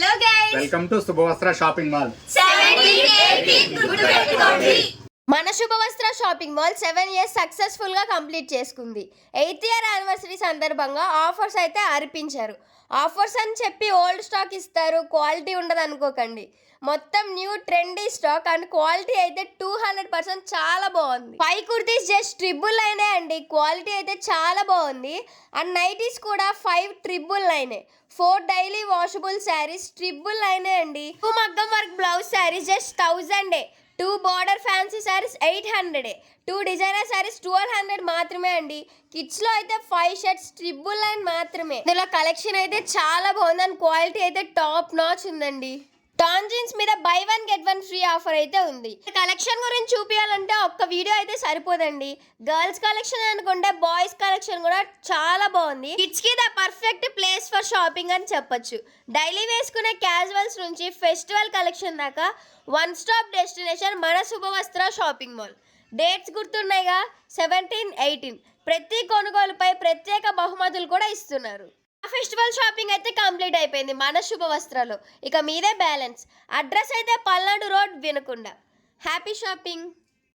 Hello guys, welcome to Shubhavastra shopping mall. 17-18 గుర్తుపెట్టుకోండి. మన Shubhavastra shopping mall 7 years సక్సెస్ఫుల్గా కంప్లీట్ చేసుకుంది. 8th year యానివర్సరీ సందర్భంగా ఆఫర్స్ అయితే అర్పించారు. ఆఫర్స్ అని చెప్పి ఓల్డ్ స్టాక్ ఇస్తారు, క్వాలిటీ ఉండదు అనుకోకండి. మొత్తం new trendy stock and quality అయితే 200% చాలా బాగుంది. 5 కుర్తీస్ జస్ట్ ట్రిబుల్9 అండి. క్వాలిటీ అయితే చాలా బాగుంది. అండ్ నైటీస్ కూడా 5 999. 4 డైలీ వాషబుల్ శారీస్ ట్రిబుల్9 అండి. 2 మగ్గం work blouse saris just 1000. 2 border fancy saris 800. 2 designer saris 1200 మాత్రమే అండి. కిడ్స్లో అయితే 5 షర్ట్స్ ట్రిబుల్9 మాత్రమే. ఇందులో కలెక్షన్ అయితే చాలా బాగుంది అండ్ క్వాలిటీ అయితే టాప్ నాచ్ ఉందండి. టాన్ జీన్స్ మీద బై 1 get 1 ఫ్రీ ఆఫర్ అయితే ఉంది. కలెక్షన్ గురించి చూపించాలంటే ఒక్క వీడియో అయితే సరిపోదండి. గర్ల్స్ కలెక్షన్ అనుకుంటే బాయ్స్ కలెక్షన్ కూడా చాలా బాగుంది. కిడ్స్ కి the perfect place for shopping అని చెప్పొచ్చు. డైలీ వేసుకునే క్యాజువల్స్ నుంచి ఫెస్టివల్ కలెక్షన్ దాకా వన్ స్టాప్ డెస్టినేషన్ మన శుభవస్త్ర షాపింగ్ మాల్. డేట్స్ గుర్తున్నాయిగా, 17-18. ప్రతి కొనుగోలుపై ప్రత్యేక బహుమతులు కూడా ఇస్తున్నారు. ఫెస్టివల్ షాపింగ్ అయితే కంప్లీట్ అయిపోయింది మన శుభవస్త్రాలో. ఇక మీదే బ్యాలెన్స్. అడ్రస్ అయితే Palnadu road, Vinukonda. Happy shopping.